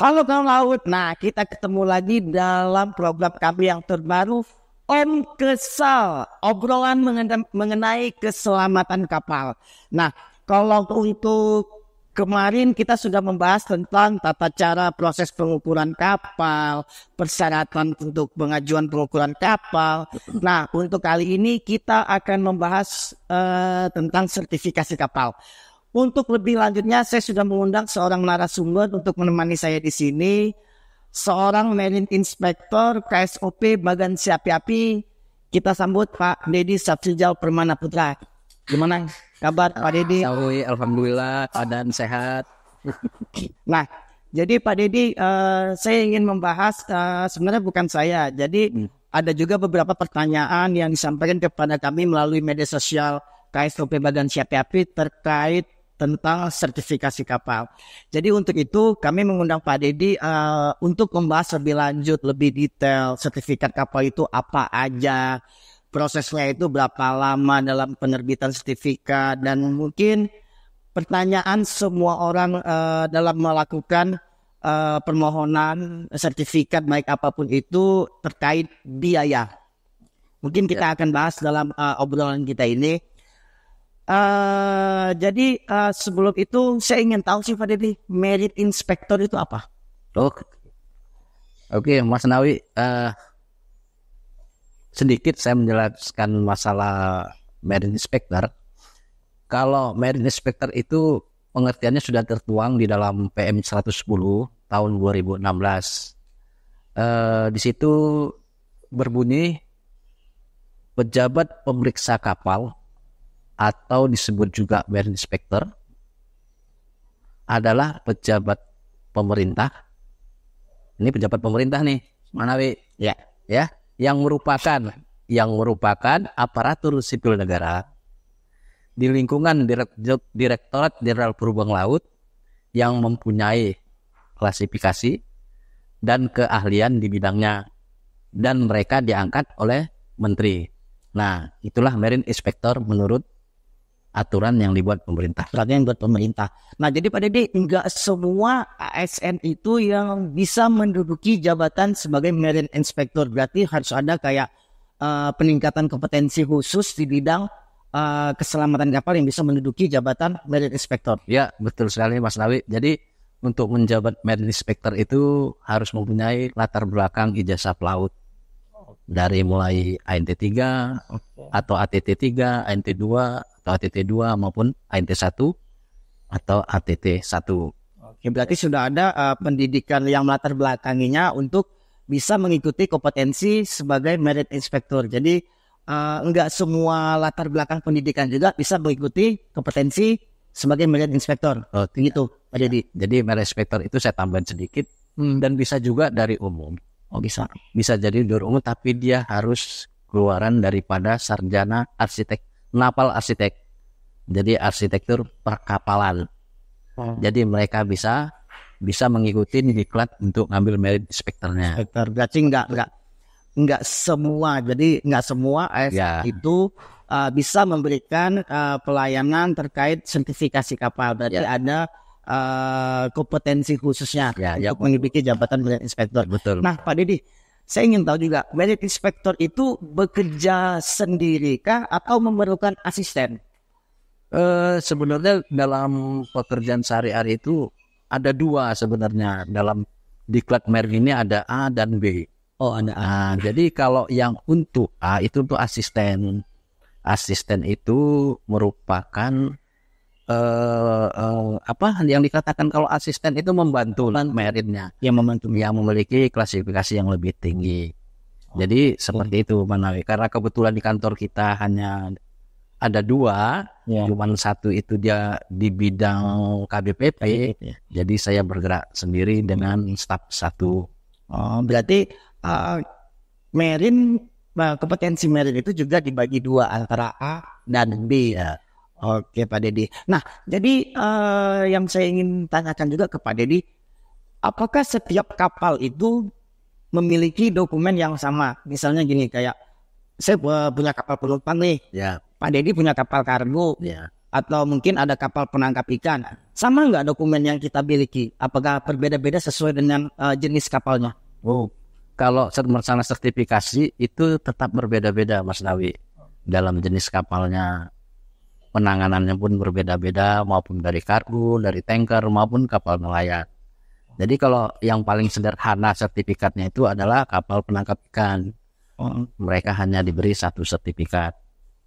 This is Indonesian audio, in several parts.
Halo kawan laut. Nah, kita ketemu lagi dalam program kami yang terbaru, Om Kesal, obrolan mengenai keselamatan kapal. Nah, kalau untuk kemarin kita sudah membahas tentang tata cara proses pengukuran kapal, persyaratan untuk pengajuan pengukuran kapal. Nah, untuk kali ini kita akan membahas tentang sertifikasi kapal. Untuk lebih lanjutnya, saya sudah mengundang seorang narasumber untuk menemani saya di sini, seorang Marine Inspector KSOP Bagan Siapi Api. Kita sambut Pak Dedi Sapsijal Permana Putra. Gimana kabar Pak Dedi? Alhamdulillah, keadaan sehat. Nah, jadi Pak Dedi, saya ingin membahas, sebenarnya bukan saya. Jadi ada juga beberapa pertanyaan yang disampaikan kepada kami melalui media sosial KSOP Bagan Siapi Api terkait tentang sertifikasi kapal. Jadi untuk itu kami mengundang Pak Dedi untuk membahas lebih lanjut, lebih detail sertifikat kapal itu apa aja, prosesnya itu berapa lama dalam penerbitan sertifikat, dan mungkin pertanyaan semua orang dalam melakukan permohonan sertifikat baik apapun itu terkait biaya. Mungkin kita akan bahas dalam obrolan kita ini. Jadi sebelum itu saya ingin tahu sih Pak Dedi, Marine Inspector itu apa? Oke, Mas Nawi, sedikit saya menjelaskan masalah Marine Inspector. Kalau Marine Inspector itu pengertiannya sudah tertuang di dalam PM 110 tahun 2016. Di situ berbunyi pejabat pemeriksa kapal atau disebut juga Marine Inspector adalah pejabat pemerintah. Ini pejabat pemerintah nih, Manawi. Ya, yang merupakan aparatur sipil negara di lingkungan Direktorat Jenderal Perhubungan Laut yang mempunyai klasifikasi dan keahlian di bidangnya, dan mereka diangkat oleh menteri. Nah, itulah Marine Inspector menurut aturan yang dibuat pemerintah. Peraturan yang buat pemerintah. Nah, jadi Pak Dedi, enggak semua ASN itu yang bisa menduduki jabatan sebagai Marine Inspector. Berarti harus ada kayak peningkatan kompetensi khusus di bidang keselamatan kapal yang bisa menduduki jabatan Marine Inspector. Ya, betul sekali Mas Nawi. Jadi untuk menjabat Marine Inspector itu harus mempunyai latar belakang ijazah pelaut. Dari mulai ANT 3 atau ATT 3, ANT 2 atau ATT 2 maupun ANT 1 atau ATT 1. Oke, berarti sudah ada pendidikan yang melatar belakanginya untuk bisa mengikuti kompetensi sebagai Marine Inspector. Jadi enggak semua latar belakang pendidikan juga bisa mengikuti kompetensi sebagai Marine Inspector. Gitu, Pak Dedi. Jadi Marine Inspector itu saya tambahin sedikit, dan bisa juga dari umum. Bisa jadi dari umum, tapi dia harus keluaran daripada sarjana arsitek, naval arsitek. Jadi arsitektur perkapalan. Jadi mereka bisa mengikuti diklat untuk ngambil Marine Inspector-nya. Berarti enggak semua. Jadi enggak semua ASN itu bisa memberikan pelayanan terkait sertifikasi kapal. Berarti ada kompetensi khususnya untuk memiliki jabatan Marine Inspector. Betul. Nah, Pak Dedi, saya ingin tahu juga, Marine Inspector itu bekerja sendiri kah atau memerlukan asisten? Sebenarnya dalam pekerjaan sehari-hari itu ada dua sebenarnya. Dalam diklat Marine ini ada A dan B. Oh, ada A. Jadi kalau yang untuk A itu untuk asisten. Asisten itu merupakan yang dikatakan kalau asisten itu membantu Marine-nya, yang memiliki klasifikasi yang lebih tinggi. Jadi seperti itu Manawi. Karena kebetulan di kantor kita hanya ada dua, cuman satu itu dia di bidang KBPP, jadi saya bergerak sendiri dengan staf satu. Berarti Marine, kompetensi Marine itu juga dibagi dua antara A dan B. Oke Pak Dedi. Nah, jadi yang saya ingin tanyakan juga ke Pak Dedi, apakah setiap kapal itu memiliki dokumen yang sama? Misalnya gini, kayak saya punya kapal penumpang nih, Pak Dedi punya kapal kargo, atau mungkin ada kapal penangkap ikan. Sama nggak dokumen yang kita miliki? Apakah berbeda-beda sesuai dengan jenis kapalnya? Oh, kalau masalah sertifikasi itu tetap berbeda-beda, Mas Nawi. Dalam jenis kapalnya, penanganannya pun berbeda-beda, maupun dari kargo, dari tanker, maupun kapal nelayan. Jadi kalau yang paling sederhana sertifikatnya itu adalah kapal penangkap ikan. Mereka hanya diberi satu sertifikat.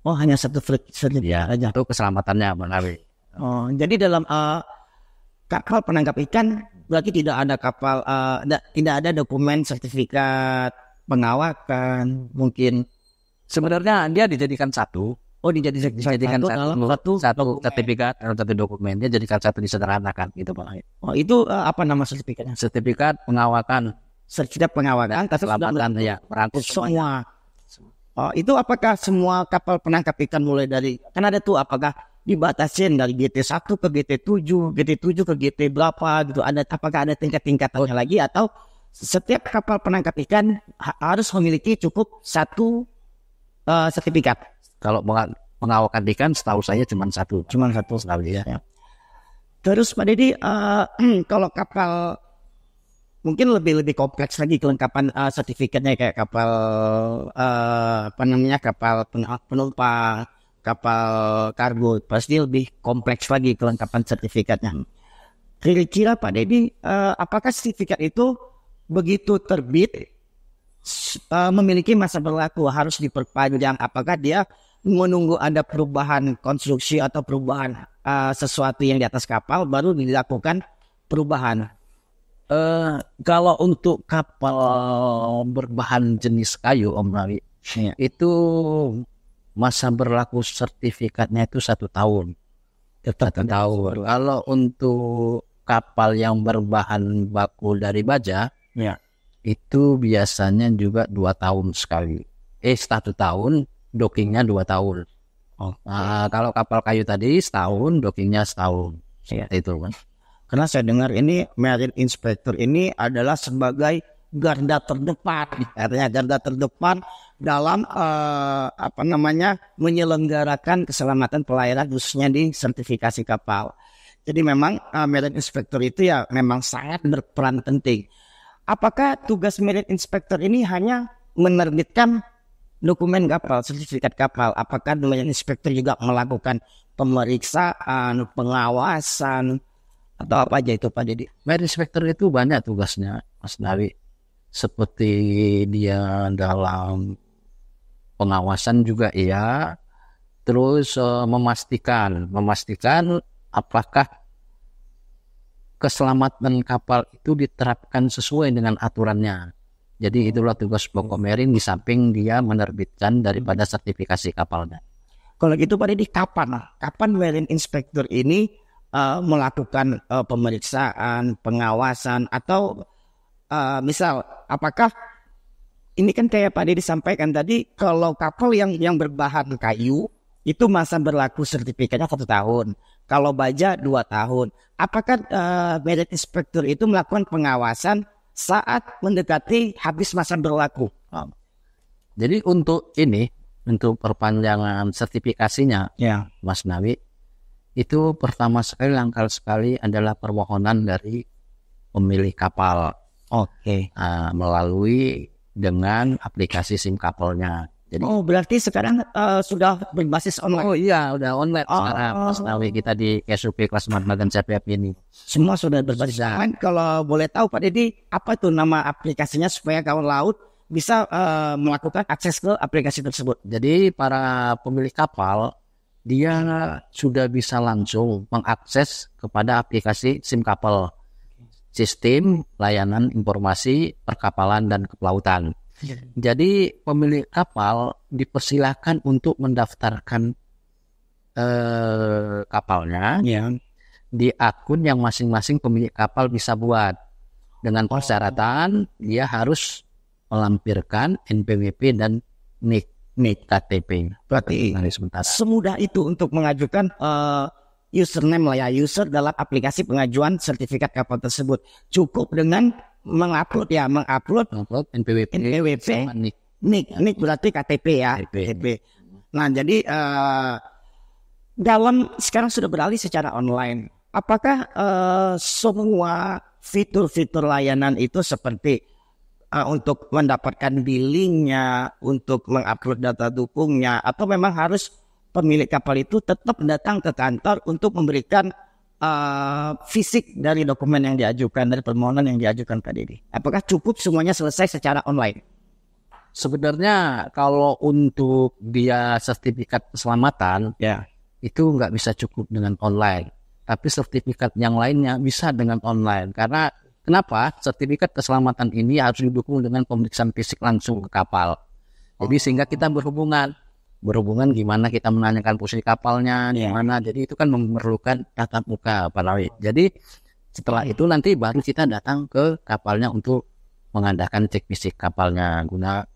Oh, hanya satu sertifikat Ya, aja. itu keselamatannya, Mas Nawi. Oh, jadi dalam kapal penangkap ikan berarti tidak ada tidak ada dokumen sertifikat pengawakan mungkin. Sebenarnya dia dijadikan satu. Oh, dijadikan satu sertifikat atau satu dokumen. Dia jadikan satu, disederhanakan gitu, Pak. Oh, itu apa nama sertifikatnya? Sertifikat pengawakan. Sertifikat pengawakan, keselamatan ya, merangkul semua. Oh, itu apakah semua kapal penangkap ikan mulai dari, kan ada tuh apakah dibatasin dari GT1 ke GT7, GT7 ke GT berapa gitu, ada apakah ada tingkat-tingkatannya lagi, atau setiap kapal penangkap ikan harus memiliki cukup satu sertifikat? Kalau pengawakan ikan setahu saya cuma satu sekali ya. Terus Pak Dedi, kalau kapal mungkin lebih kompleks lagi kelengkapan sertifikatnya, kayak kapal kapal penumpang, kapal kargo, pasti lebih kompleks lagi kelengkapan sertifikatnya. Kira-kira Pak Dedi, apakah sertifikat itu begitu terbit memiliki masa berlaku, harus diperpanjang? Apakah dia menunggu ada perubahan konstruksi atau perubahan sesuatu yang di atas kapal baru dilakukan perubahan? Kalau untuk kapal berbahan jenis kayu, Om Nawi, itu masa berlaku sertifikatnya itu 1 tahun. 1 tahun. Kalau untuk kapal yang berbahan baku dari baja, itu biasanya juga 2 tahun sekali. 1 tahun, dockingnya 2 tahun. Kalau kapal kayu tadi setahun, dockingnya setahun. Itu kan. Karena saya dengar ini Marine Inspector ini adalah sebagai garda terdepan, artinya garda terdepan dalam menyelenggarakan keselamatan pelayaran khususnya di sertifikasi kapal. Jadi memang Marine Inspector itu ya memang sangat berperan penting. Apakah tugas Marine Inspector ini hanya menerbitkan dokumen kapal, sertifikat kapal? Apakah Marine Inspector juga melakukan pemeriksaan, pengawasan, atau apa aja itu Pak Dedi? Marine Inspector itu banyak tugasnya, Mas Nawi. Seperti dia dalam pengawasan juga iya. Terus memastikan apakah keselamatan kapal itu diterapkan sesuai dengan aturannya. Jadi itulah tugas pokok Marine, di samping dia menerbitkan daripada sertifikasi kapalnya. Kalau gitu Pak Dedi, kapan Marine Inspector ini melakukan pemeriksaan, pengawasan, atau misal apakah ini kan kayak Pak Dedi sampaikan tadi, kalau kapal yang berbahan kayu itu masa berlaku sertifikatnya 1 tahun, kalau baja 2 tahun. Apakah Marine Inspector itu melakukan pengawasan saat mendekati habis masa berlaku? Jadi untuk perpanjangan sertifikasinya, Mas Nawi, itu pertama sekali, langkah sekali adalah permohonan dari pemilik kapal. Melalui dengan aplikasi SIM kapalnya. Jadi, berarti sekarang sudah berbasis online. Oh iya, udah online sekarang, Mas Nawi, kita di KSUP Kelas Magan CPF ini. Semua sudah berbasis online. Kalau boleh tahu Pak Dedi, apa tuh nama aplikasinya supaya kawan laut bisa melakukan akses ke aplikasi tersebut? Jadi para pemilik kapal dia sudah bisa langsung mengakses kepada aplikasi SIM kapal, Sistem Layanan Informasi Perkapalan dan Kepelautan. Jadi pemilik kapal dipersilakan untuk mendaftarkan kapalnya di akun yang masing-masing pemilik kapal bisa buat, dengan persyaratan dia harus melampirkan NPWP dan NIK KTP. Berarti semudah itu untuk mengajukan username user dalam aplikasi pengajuan sertifikat kapal tersebut. Cukup dengan mengupload NPWP NIK berarti KTP ya. KTP. Nah, jadi dalam sekarang sudah beralih secara online. Apakah semua fitur-fitur layanan itu seperti untuk mendapatkan billingnya, untuk mengupload data dukungnya, atau memang harus pemilik kapal itu tetap datang ke kantor untuk memberikan fisik dari dokumen yang diajukan, dari permohonan yang diajukan Pak Dedi? Apakah cukup semuanya selesai secara online? Sebenarnya kalau untuk dia sertifikat keselamatan, Ya. itu nggak bisa cukup dengan online. Tapi sertifikat yang lainnya bisa dengan online. Karena kenapa? Sertifikat keselamatan ini harus didukung dengan pemeriksaan fisik langsung ke kapal. Jadi sehingga kita berhubungan gimana kita menanyakan posisi kapalnya, gimana. Jadi itu kan memerlukan tatap muka, Pak Nawi. Jadi setelah itu nanti baru kita datang ke kapalnya untuk mengadakan cek fisik kapalnya guna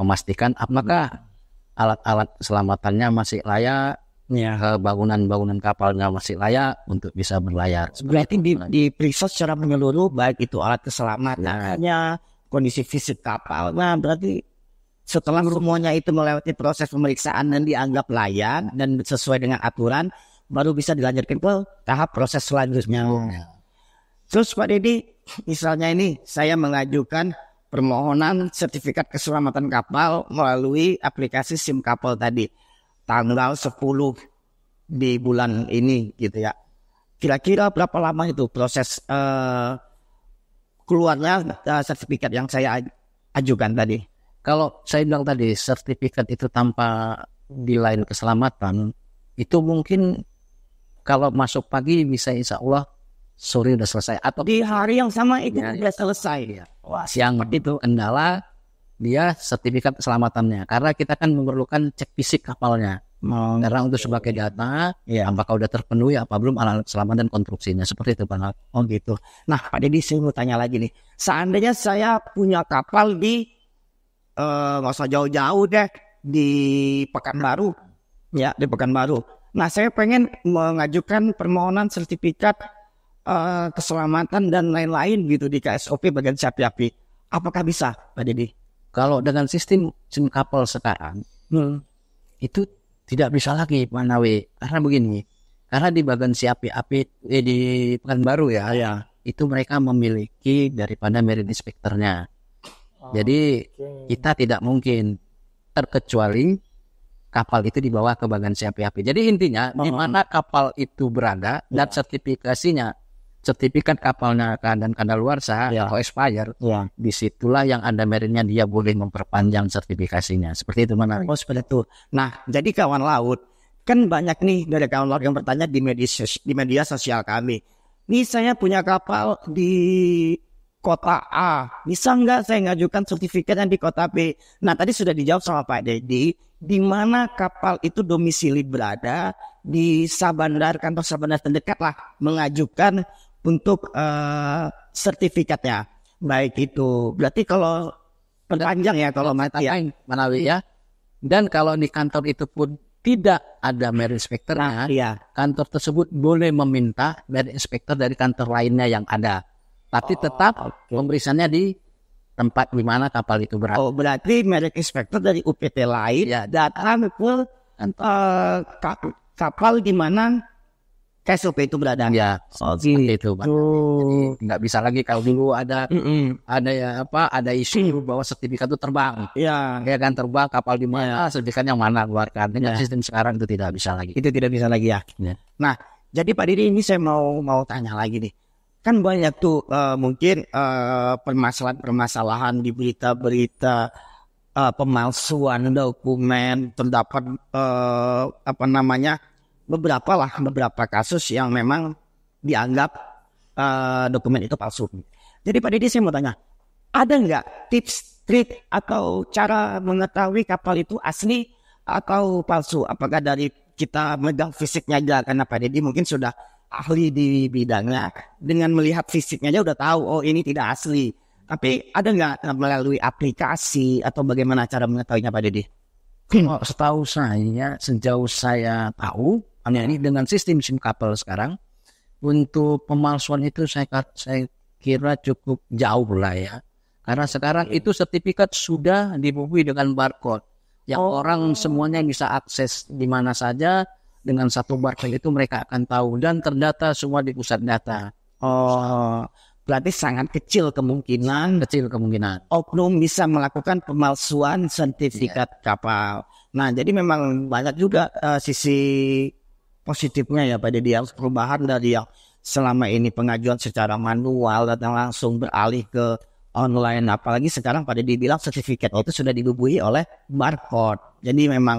memastikan apakah alat-alat keselamatannya masih layak, bangunan-bangunan kapalnya masih layak untuk bisa berlayar. Berarti diperiksa secara menyeluruh, baik itu alat keselamatannya, kondisi fisik kapal. Nah, berarti setelah semuanya itu melewati proses pemeriksaan dan dianggap layak dan sesuai dengan aturan, baru bisa dilanjutkan ke tahap proses selanjutnya. Terus Pak Dedi, misalnya ini saya mengajukan permohonan sertifikat keselamatan kapal melalui aplikasi SIM Kapal tadi, tanggal 10 di bulan ini gitu ya. Kira-kira berapa lama itu proses keluarnya sertifikat yang saya ajukan tadi? Kalau saya bilang tadi sertifikat itu tanpa di line keselamatan, itu mungkin kalau masuk pagi bisa insya Allah sore udah selesai, atau di hari yang sama itu sudah selesai. Wah, siang itu kendala dia sertifikat keselamatannya, karena kita kan memerlukan cek fisik kapalnya. Karena untuk sebagai data, apakah udah terpenuhi apa belum alat keselamatan dan konstruksinya, seperti itu Pak. Oh gitu. Nah Pak Dedi, saya mau tanya lagi nih. Seandainya saya punya kapal di nggak usah jauh-jauh deh, di Pekanbaru, ya di Pekanbaru. Nah saya pengen mengajukan permohonan sertifikat keselamatan dan lain-lain gitu di KSOP bagian api-api. Apakah bisa Pak Dedi? Kalau dengan sistem SIM kapal sekarang, itu tidak bisa lagi Pak Nawi. Karena begini, karena di bagian api-api di Pekanbaru itu mereka memiliki daripada marine inspektornya. Jadi kita tidak mungkin, terkecuali kapal itu dibawa ke bagian api-api. Jadi intinya di mana kapal itu berada dan sertifikat kapalnya keadaan kadaluarsa atau expired, disitulah yang ada meritnya dia boleh memperpanjang sertifikasinya. Seperti itu mana? Oh seperti itu. Nah jadi kawan laut, kan banyak nih dari kawan laut yang bertanya di media sosial kami. Nih saya punya kapal di kota A, bisa nggak saya ngajukan sertifikatnya di kota B? Nah tadi sudah dijawab sama Pak Dedi, di mana kapal itu domisili berada, di Sabandar, kantor Sabandar terdekat lah mengajukan untuk sertifikatnya. Baik itu berarti kalau perpanjang ya, kalau mati ya Manawi ya. Dan kalau di kantor itu pun tidak ada marine inspektornya, kantor tersebut boleh meminta marine inspektor dari kantor lainnya yang ada. Tapi tetap pemeriksaannya di tempat di mana kapal itu berada. Oh berarti marine inspektor dari UPT lain datang ke kapal di mana KSOP itu berada. Ya, seperti itu Pak. Jadi nggak bisa lagi kalau dulu ada isu bahwa sertifikat itu terbang. Ya kan, terbang kapal di mana, sertifikat yang mana keluarkan. Dengan sistem sekarang itu tidak bisa lagi. Itu tidak bisa lagi ya. Nah, jadi Pak Didi ini saya mau tanya lagi nih. Kan banyak tuh mungkin permasalahan di berita-berita pemalsuan dokumen, terdapat beberapa kasus yang memang dianggap dokumen itu palsu. Jadi Pak Didi saya mau tanya, ada nggak tips, trik atau cara mengetahui kapal itu asli atau palsu? Apakah dari kita megang fisiknya aja, karena Pak Didi mungkin sudah ahli di bidangnya, dengan melihat fisiknya aja udah tahu oh ini tidak asli. Tapi ada nggak melalui aplikasi atau bagaimana cara mengetahuinya Pak Didi? Setahu saya, sejauh saya tahu, ini dengan sistem SIM kapal sekarang, untuk pemalsuan itu saya kira cukup jauh lah ya. Karena sekarang itu sertifikat sudah dibukui dengan barcode, yang orang semuanya bisa akses di mana saja, dengan satu barcode itu mereka akan tahu dan terdata semua di pusat data. Oh, berarti sangat kecil kemungkinan oknum bisa melakukan pemalsuan sertifikat kapal. Nah, jadi memang banyak juga sisi positifnya ya Pak Deddy, yang perubahan dari yang selama ini pengajuan secara manual dan langsung beralih ke online. Apalagi sekarang Pak Deddy bilang sertifikat itu sudah dibubuhi oleh barcode. Jadi memang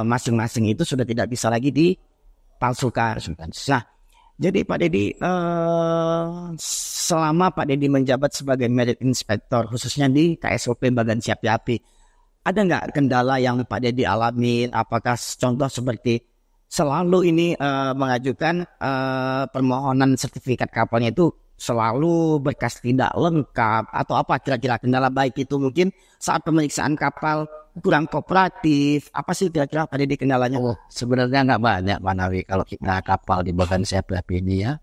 masing-masing itu sudah tidak bisa lagi dipalsukan. Nah, jadi Pak Deddy, selama Pak Deddy menjabat sebagai merit inspector khususnya di KSOP Bagan Siapi Api, ada nggak kendala yang Pak Deddy alamin? Apakah contoh seperti selalu ini mengajukan permohonan sertifikat kapalnya itu selalu berkas tidak lengkap, atau apa kira-kira kendala baik itu mungkin saat pemeriksaan kapal kurang kooperatif, apa sih kira-kira Pak Deddy kendalanya? Sebenarnya nggak banyak Pak Nawi kalau kita kapal di Bagan Siapi Api ini ya.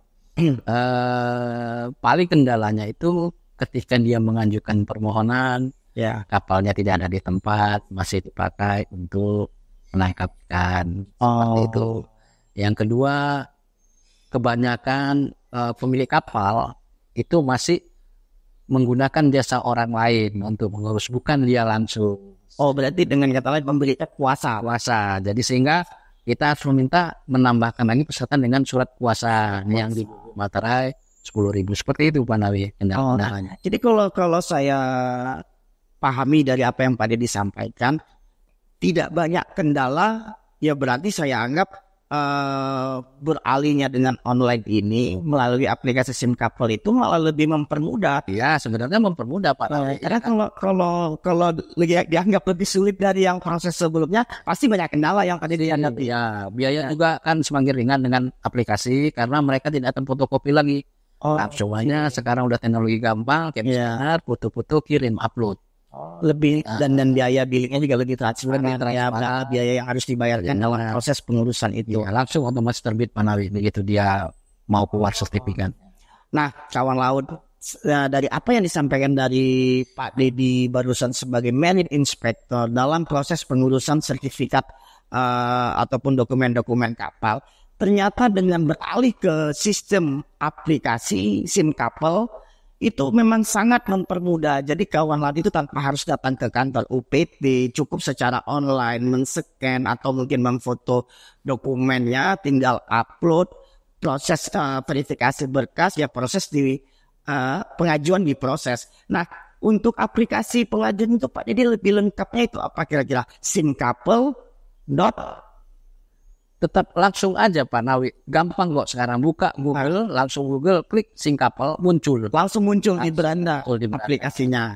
Paling kendalanya itu ketika dia mengajukan permohonan, ya kapalnya tidak ada di tempat, masih dipakai untuk menangkap ikan. Seperti itu. Yang kedua, kebanyakan pemilik kapal itu masih menggunakan jasa orang lain untuk mengurus, bukan dia langsung. Oh, berarti dengan kata lain memberikan kuasa. Jadi sehingga kita harus meminta menambahkan lagi persyaratan dengan surat kuasa yang di materai 10.000 seperti itu Pak Nawi. Jadi kalau saya pahami dari apa yang Pak Deddy sampaikan, tidak banyak kendala, ya berarti saya anggap beralihnya dengan online ini melalui aplikasi SIM Couple itu malah lebih mempermudah. Ya, sebenarnya mempermudah Pak. Karena kalau dianggap lebih sulit dari yang proses sebelumnya, pasti banyak kendala yang tadi dihadapi. Ya, biaya juga kan semakin ringan dengan aplikasi karena mereka tidak akan fotokopi lagi. Semuanya sekarang udah teknologi gampang, capture, foto-foto, kirim, upload. Lebih dan biaya billingnya juga lebih transparan, biaya yang harus dibayarkan dalam proses pengurusan itu. Ya, langsung otomatis terbit Pak Nawi begitu dia mau keluar sertifikat. Nah, kawan laut, dari apa yang disampaikan dari Pak Deddy barusan sebagai merit inspector dalam proses pengurusan sertifikat ataupun dokumen-dokumen kapal, ternyata dengan beralih ke sistem aplikasi SIM Couple itu memang sangat mempermudah. Jadi kawan laut itu tanpa harus datang ke kantor UPT, cukup secara online men-scan atau mungkin memfoto dokumennya, tinggal upload, proses verifikasi berkas, ya proses di pengajuan diproses. Nah, untuk aplikasi pengajuan itu Pak Deddy lebih lengkapnya itu apa kira-kira? SIM Couple tetap langsung aja Pak Nawi, gampang kok sekarang, buka Google, langsung Google klik SIM Couple langsung muncul di beranda aplikasinya.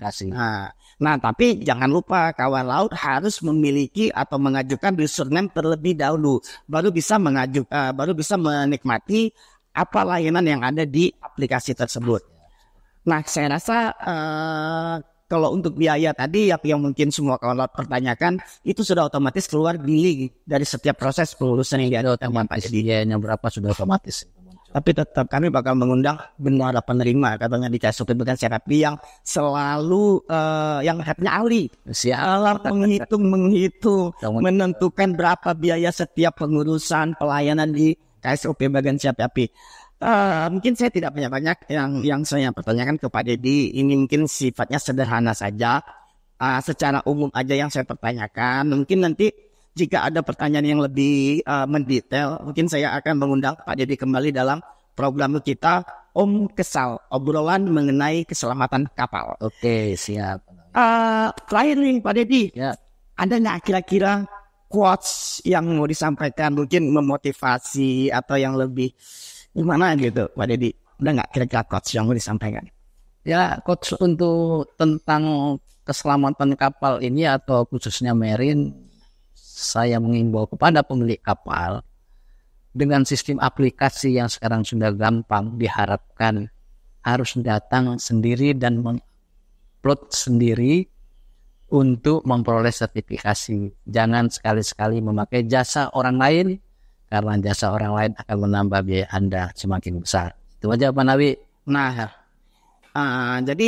Nah, tapi jangan lupa kawan laut harus memiliki atau mengajukan username terlebih dahulu, baru bisa menikmati apa layanan yang ada di aplikasi tersebut. Nah, saya rasa kalau untuk biaya tadi yang mungkin semua kawan laut pertanyakan, itu sudah otomatis keluar dari setiap proses pengurusan yang diadakan Pak Deddy. Biayanya berapa sudah otomatis. Tapi tetap kami bakal mengundang benar penerima katanya di KSOP Bagan Siapi Api yang selalu yang headnya ahli, menghitung, menentukan berapa biaya setiap pengurusan pelayanan di KSOP Bagan Siapi Api. Mungkin saya tidak banyak yang saya pertanyakan ke Pak Deddy. Ini mungkin sifatnya sederhana saja, secara umum aja yang saya pertanyakan. Mungkin nanti jika ada pertanyaan yang lebih mendetail, mungkin saya akan mengundang Pak Deddy kembali dalam program kita Om Kesal, obrolan mengenai keselamatan kapal. Oke, siap. Terakhir nih Pak Deddy, ya, ada nggak kira-kira quotes yang mau disampaikan, mungkin memotivasi atau yang lebih gimana gitu Pak Deddy? Udah nggak kira-kira quotes yang mau disampaikan? Ya, quotes untuk tentang keselamatan kapal ini atau khususnya marine, saya mengimbau kepada pemilik kapal, dengan sistem aplikasi yang sekarang sudah gampang, diharapkan harus datang sendiri dan mengupload sendiri untuk memperoleh sertifikasi. Jangan sekali-sekali memakai jasa orang lain, karena jasa orang lain akan menambah biaya Anda semakin besar. Itu aja Pak Nawi. Nah, jadi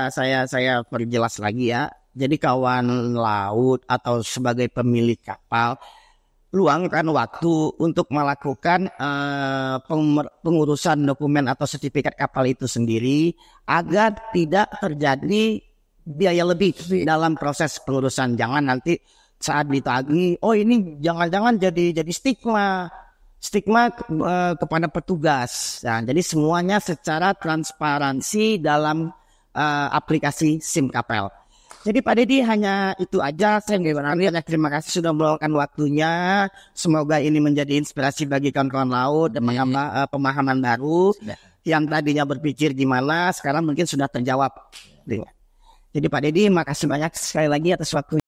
saya perjelas lagi ya. Jadi kawan laut atau sebagai pemilik kapal, luangkan waktu untuk melakukan pengurusan dokumen atau sertifikat kapal itu sendiri agar tidak terjadi biaya lebih dalam proses pengurusan. Jangan nanti saat ditagih, oh ini jangan-jangan jadi stigma kepada petugas. Nah, jadi semuanya secara transparansi dalam aplikasi SIM Kapel. Jadi Pak Dedi hanya itu aja. Saya banyak terima kasih sudah meluangkan waktunya. Semoga ini menjadi inspirasi bagi kawan-kawan laut dan menambah pemahaman baru. Yang tadinya berpikir gimana, sekarang mungkin sudah terjawab. Jadi Pak Dedi, makasih banyak sekali lagi atas waktunya.